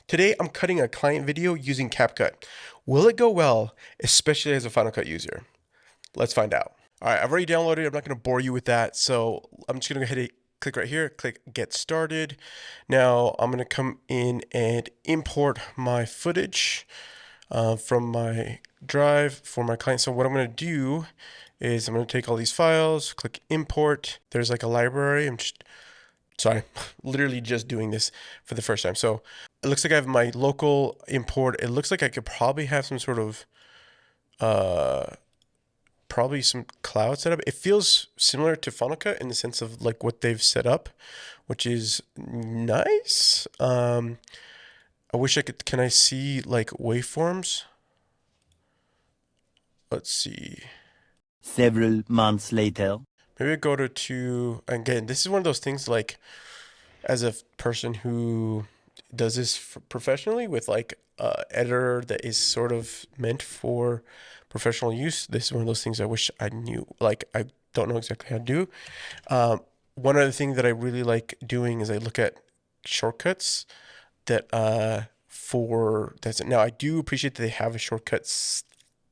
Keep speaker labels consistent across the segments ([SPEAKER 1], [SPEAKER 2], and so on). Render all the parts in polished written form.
[SPEAKER 1] Today I'm cutting a client video using Capcut. Will it go well, especially as a Final Cut user? Let's find out. All right, I've already downloaded it. I'm not going to bore you with that. So I'm just going to go ahead and click right here, click get started. Now I'm going to come in and import my footage from my drive for my client. So what I'm going to do is I'm going to take all these files, click import. There's like a library. Sorry, literally just doing this for the first time. So it looks like I have my local import. It looks like I could probably have some sort of probably some cloud setup. It feels similar to Final Cut in the sense of like what they've set up, which is nice. I wish I could, can I see like waveforms? Let's see.
[SPEAKER 2] Several months later.
[SPEAKER 1] Maybe I go again, this is one of those things like as a person who does this professionally with like a editor that is sort of meant for professional use. This is one of those things I wish I knew. Like I don't know exactly how to do. One other thing that I really like doing is I look at shortcuts that for that's now I do appreciate that they have a shortcut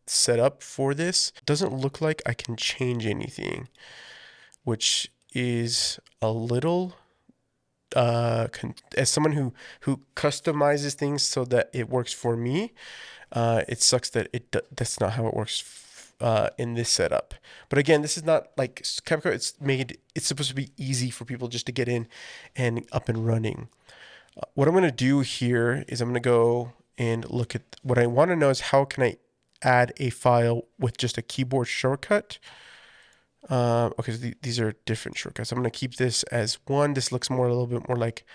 [SPEAKER 1] set up for this. It doesn't look like I can change anything, which is a little as someone who customizes things so that it works for me, it sucks that that's not how it works in this setup. But again, this is not like Capcut. It's supposed to be easy for people just to get in and up and running. What I'm going to do here is I'm going to go and look at what I want to know is how can I add a file with just a keyboard shortcut. Okay, so these are different shortcuts. I'm going to keep this as one. This looks a little bit more like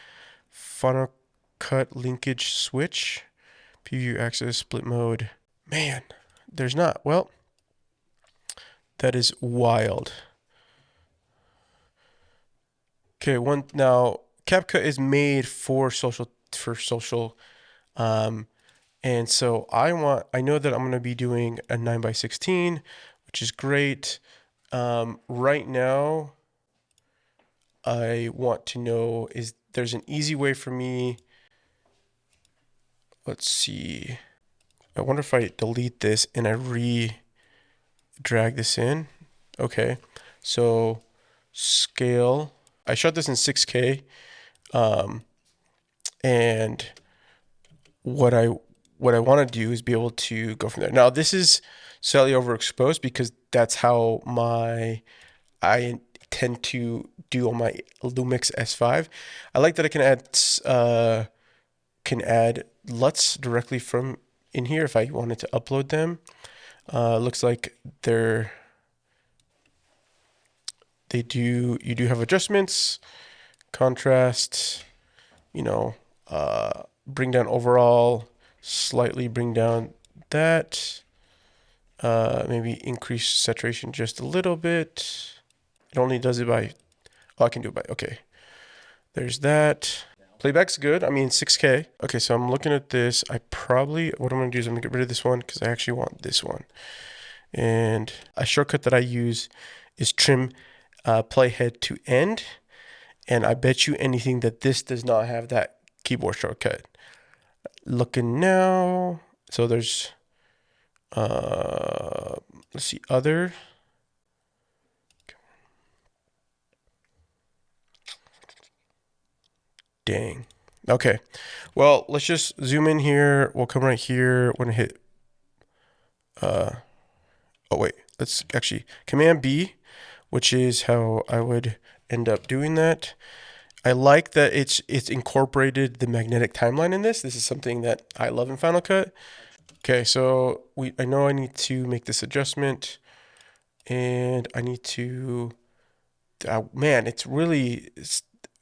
[SPEAKER 1] Final Cut linkage switch. Preview access, split mode. Man, there's not. Well, that is wild. Okay, now Capcut is made for social and so I know that I'm going to be doing a 9x16, which is great. Right now, I want to know is there's an easy way for me. Let's see. I wonder if I delete this and I drag this in. Okay. So scale. I shot this in 6K. And what I want to do is be able to go from there. Now this is slightly overexposed because that's how I tend to do on my Lumix S5. I like that I can add LUTs directly from in here if I wanted to upload them. Looks like you do have adjustments, contrast, bring down overall, slightly bring down that, maybe increase saturation just a little bit. It only does it by, oh, I can do it by, okay. There's that. Playback's good. I mean, 6K. Okay, so I'm looking at this. What I'm going to do is I'm going to get rid of this one because I actually want this one. And a shortcut that I use is trim playhead to end. And I bet you anything that this does not have that keyboard shortcut. Looking now. So there's, let's see, other. Dang. Okay. Well, let's just zoom in here. We'll come right here. We're going to hit, oh wait, let's actually Command B, which is how I would end up doing that. I like that it's incorporated the magnetic timeline in this. This is something that I love in Final Cut. Okay, so I know I need to make this adjustment, and I need to. Man, it's really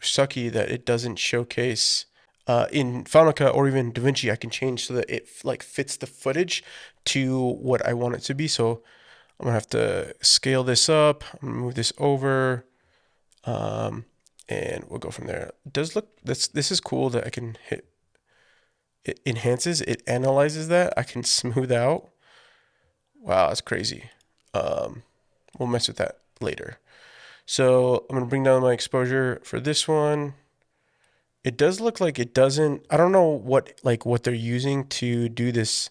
[SPEAKER 1] sucky that it doesn't showcase in Final Cut or even DaVinci. I can change so that it like fits the footage to what I want it to be. So I'm gonna have to scale this up. I'm gonna move this over, and we'll go from there. It does look this is cool that I can hit. It enhances. It analyzes that. I can smooth out. Wow, that's crazy. We'll mess with that later. So I'm gonna bring down my exposure for this one. It does look like it doesn't. I don't know what they're using to do this.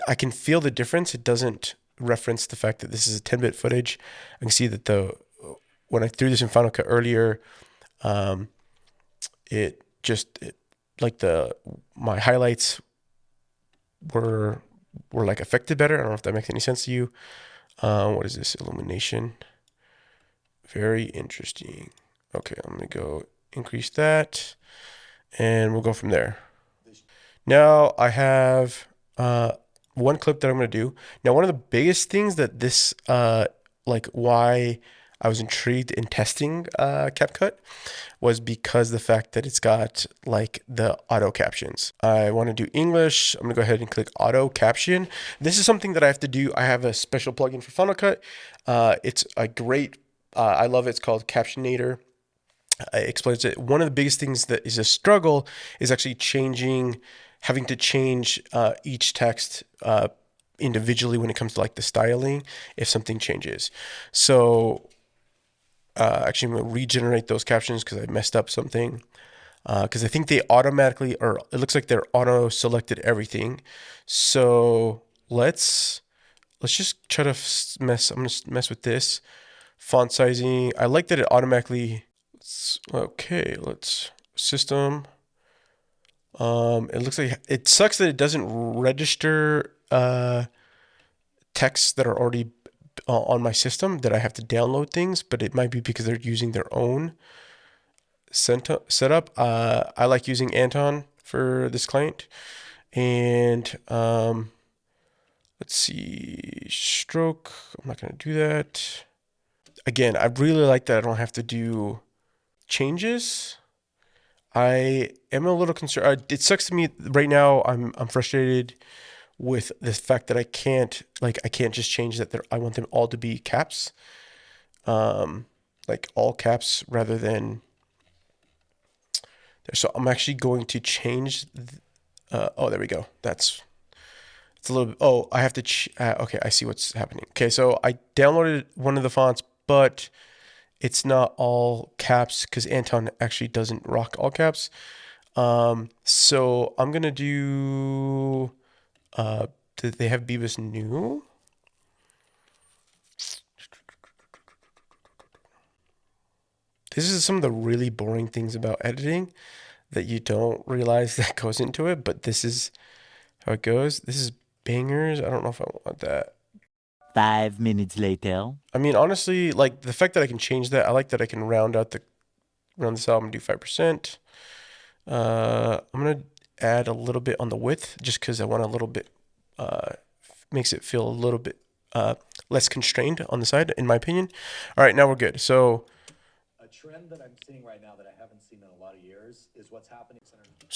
[SPEAKER 1] I can feel the difference. It doesn't reference the fact that this is a 10-bit footage. I can see that the when I threw this in Final Cut earlier, um, like the my highlights were like affected better. I don't know if that makes any sense to you. What is this illumination? Very interesting. Okay, I'm gonna go increase that, and we'll go from there. Now I have one clip that I'm gonna do. Now, one of the biggest things that this like why I was intrigued in testing CapCut was because the fact that it's got like the auto captions. I want to do English. I'm gonna go ahead and click auto caption. This is something that I have to do. I have a special plugin for Final Cut. It's a great. I love it. It's called Captionator. It explains it. One of the biggest things that is a struggle is actually having to change each text individually when it comes to like the styling if something changes. So actually, I'm going to regenerate those captions because I messed up something. Because I think they automatically, or it looks like they're auto selected everything. So let's just try to mess. I'm gonna mess with this font sizing. I like that it automatically. Okay, let's system. It looks like it sucks that it doesn't register texts that are already on my system that I have to download things, but it might be because they're using their own setup. I like using Anton for this client, and let's see, stroke. I'm not gonna do that. Again, I really like that I don't have to do changes. I am a little concerned. It sucks to me right now. I'm frustrated with the fact that I can't just change that. I want them all to be caps, like all caps rather than. So I'm actually going to change. Oh, there we go. It's a little bit. Oh, I have to. Okay, I see what's happening. Okay, so I downloaded one of the fonts, but it's not all caps because Anton actually doesn't rock all caps. So I'm gonna do. Did they have Beavis new? This is some of the really boring things about editing that you don't realize that goes into it, but this is how it goes. This is bangers. I don't know if I want that.
[SPEAKER 2] 5 minutes later.
[SPEAKER 1] I mean, honestly, like the fact that I can change that, I like that I can round this out and do 5%. I'm gonna add a little bit on the width just because I want a little bit, uh, makes it feel a little bit less constrained on the side, in my opinion. All right, now we're good. So
[SPEAKER 3] A trend that I'm seeing right now that I haven't seen in a lot of years is what's happening.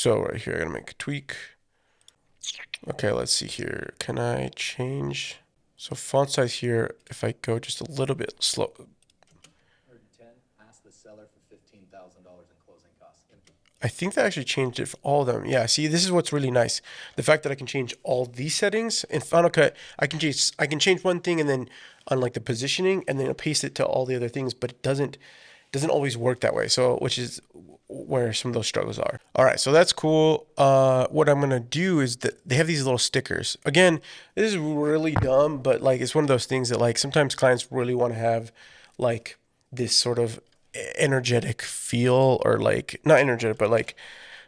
[SPEAKER 1] right here, I'm gonna make a tweak. Okay, let's see here. Can I change? So font size here, if I go just a little bit slow.
[SPEAKER 3] 110, ask the seller for $15,000 in closing costs.
[SPEAKER 1] I think that actually changed it for all of them. Yeah, see, this is what's really nice. The fact that I can change all these settings in Final Cut, I can change one thing and then on like the positioning and then paste it to all the other things, but it doesn't always work that way. So, which is where some of those struggles are. All right, so that's cool. What I'm gonna do is that they have these little stickers. Again, this is really dumb, but like it's one of those things that like sometimes clients really want to have like this sort of energetic feel or like not energetic, but like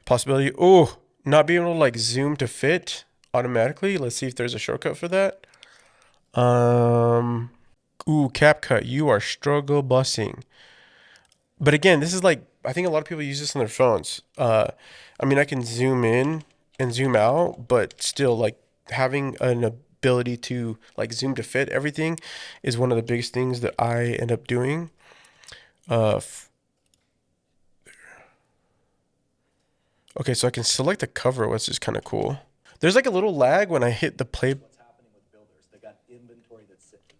[SPEAKER 1] possibility. Oh, not being able to like zoom to fit automatically. Let's see if there's a shortcut for that. Um, CapCut, you are struggle bussing. But again, this is like I think a lot of people use this on their phones. I mean, I can zoom in and zoom out, but still, like having an ability to like zoom to fit everything is one of the biggest things that I end up doing. Uh, okay, so I can select the cover, which is kind of cool. There's like a little lag when I hit the play.
[SPEAKER 3] What's happening with builders? They got inventory that's sitting.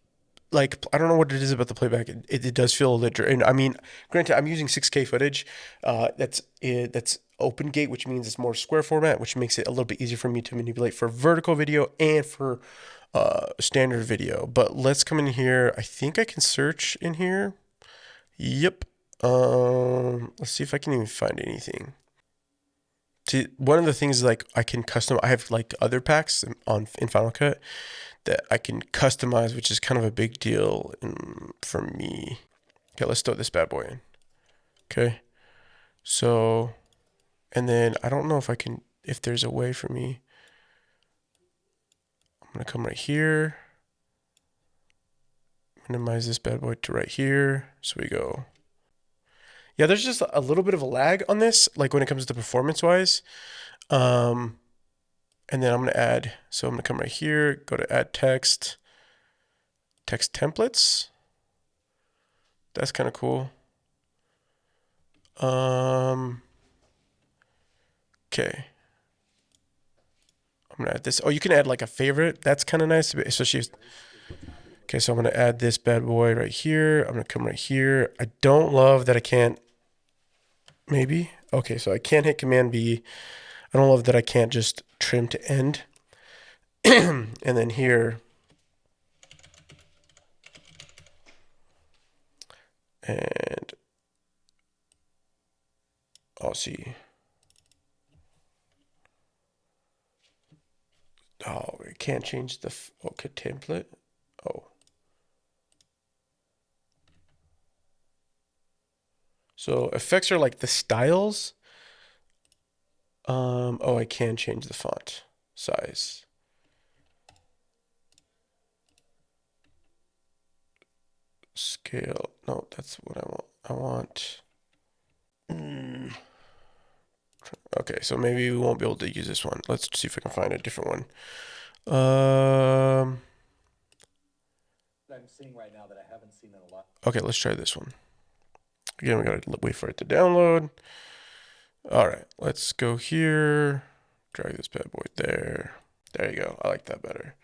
[SPEAKER 1] Like I don't know what it is about the playback. It does feel a little. And I mean, granted, I'm using 6K footage. That's open gate, which means it's more square format, which makes it a little bit easier for me to manipulate for vertical video and for standard video. But let's come in here. I think I can search in here. Yep. Let's see if I can even find anything. See, one of the things is like I can custom. I have like other packs in Final Cut that I can customize, which is kind of a big deal for me. Okay, let's throw this bad boy in. Okay, so and then I don't know if there's a way for me. I'm gonna come right here, minimize this bad boy to right here. So we go. Yeah, there's just a little bit of a lag on this, like when it comes to performance wise. And then I'm gonna add. So I'm gonna come right here, go to add text templates. That's kind of cool. Okay. I'm gonna add this. Oh, you can add like a favorite. That's kind of nice, especially if, okay, so I'm gonna add this bad boy right here. I'm gonna come right here. I don't love that I can't, maybe. Okay, so I can't hit Command B. I don't love that I can't just trim to end. And then here, and I'll see. Oh, I can't change the okay template. Oh. So effects are like the styles. Oh, I can change the font size. Scale. No, that's what I want. I want. Okay, so maybe we won't be able to use this one. Let's see if I can find a different one.
[SPEAKER 3] I'm seeing right now that I haven't seen in a lot.
[SPEAKER 1] Okay, let's try this one. Again, we gotta wait for it to download. All right, let's go here. Drag this bad boy there. There you go. I like that better.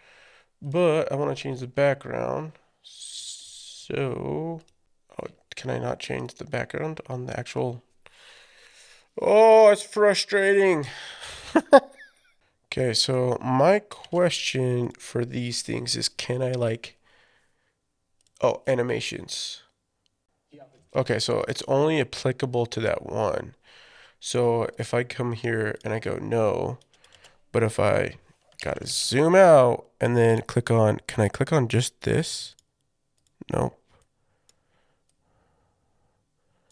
[SPEAKER 1] But I want to change the background. So, oh, can I not change the background on the actual? Oh, it's frustrating. Okay, so my question for these things is, can I like, oh, animations. Okay, so it's only applicable to that one. So if I come here and I go no, but if I gotta zoom out and then click on, can I click on just this? Nope.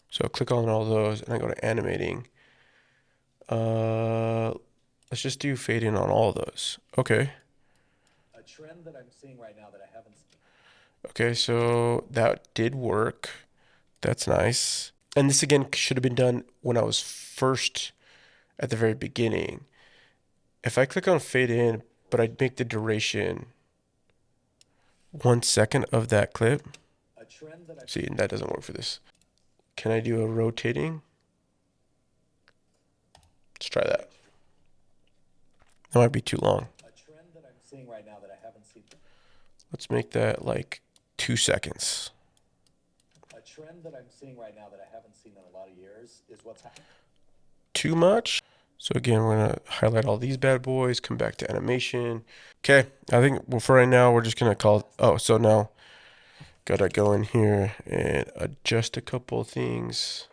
[SPEAKER 1] So click on all those and I go to animating. Let's just do fade in on all of those. Okay.
[SPEAKER 3] A trend that I'm seeing right now that I haven't seen.
[SPEAKER 1] Okay, so that did work. That's nice. And this again should have been done when I was first at the very beginning. If I click on fade in, but I make the duration 1 second of that clip.
[SPEAKER 3] A trend that
[SPEAKER 1] See, and that doesn't work for this. Can I do a rotating? Let's try that. That might be too long.
[SPEAKER 3] A trend that I'm seeing right now that I haven't seen.
[SPEAKER 1] Let's make that like 2 seconds.
[SPEAKER 3] A trend that I'm seeing right now that I haven't seen in a lot of years is what's happening.
[SPEAKER 1] Too much. So again, we're gonna highlight all these bad boys, come back to animation. Okay, I think well, for right now, we're just gonna call it, oh, so now gotta go in here and adjust a couple things.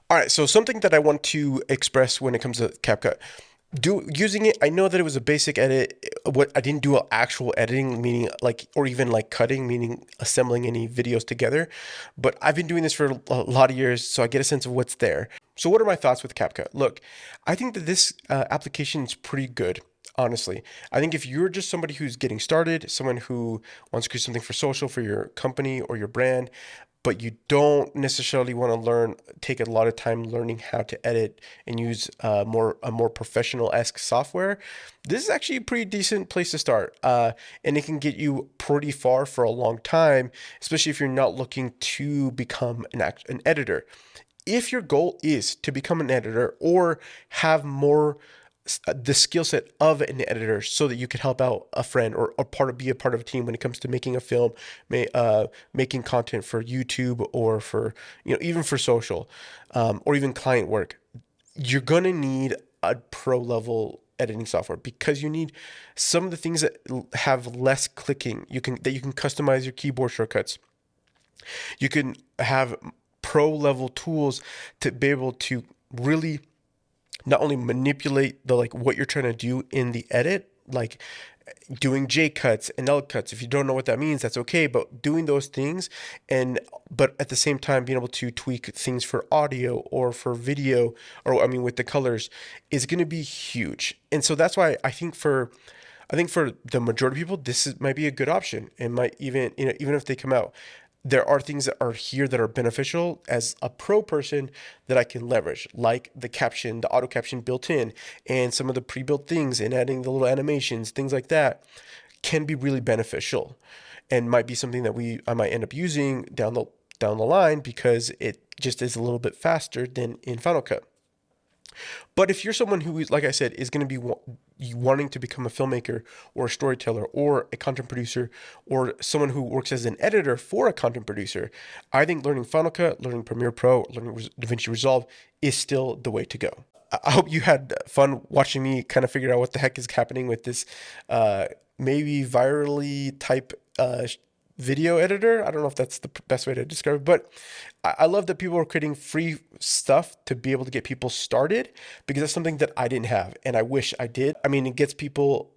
[SPEAKER 1] All right, so something that I want to express when it comes to CapCut. Using it, I know that it was a basic edit. What I didn't do actual editing, meaning like, or even like cutting, meaning assembling any videos together. But I've been doing this for a lot of years, so I get a sense of what's there. So what are my thoughts with CapCut? Look, I think that this application is pretty good. Honestly, I think if you're just somebody who's getting started, someone who wants to create something for social, for your company or your brand, but you don't necessarily want to take a lot of time learning how to edit and use a more professional-esque software, this is actually a pretty decent place to start. And it can get you pretty far for a long time, especially if you're not looking to become an editor. If your goal is to become an editor or have more the skill set of an editor so that you could help out a friend or be a part of a team when it comes to making a film, making content for YouTube or for, even for social, or even client work, you're going to need a pro level editing software because you need some of the things that have less clicking. You can customize your keyboard shortcuts. You can have pro level tools to be able to really not only manipulate the like what you're trying to do in the edit, like doing J cuts and L cuts. If you don't know what that means, that's okay. But doing those things, and but at the same time being able to tweak things for audio or for video, or I mean with the colors, is going to be huge. And so that's why I think for the majority of people, might be a good option. It might even, even if they come out, there are things that are here that are beneficial as a pro person that I can leverage, like the caption, the auto caption built in, and some of the pre-built things, and adding the little animations, things like that, can be really beneficial, and might be something that I might end up using down the line because it just is a little bit faster than in Final Cut. But if you're someone who is, like I said, is going to be wanting to become a filmmaker or a storyteller or a content producer or someone who works as an editor for a content producer, I think learning Final Cut, learning Premiere Pro, learning DaVinci Resolve is still the way to go. I hope you had fun watching me kind of figure out what the heck is happening with this maybe virally type video editor. I don't know if that's the best way to describe it, but I love that people are creating free stuff to be able to get people started, because that's something that I didn't have and I wish I did. I mean, it gets people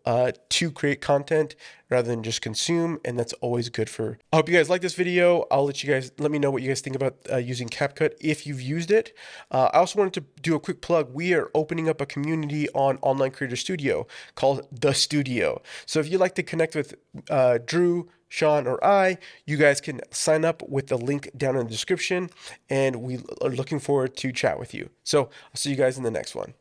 [SPEAKER 1] to create content rather than just consume, and that's always good for. I hope you guys like this video. I'll let me know what you guys think about using CapCut if you've used it. I also wanted to do a quick plug. We are opening up a community on Online Creator Studio called The Studio. So if you'd like to connect with Drew, Sean, or you guys can sign up with the link down in the description, and we are looking forward to chat with you. So I'll see you guys in the next one.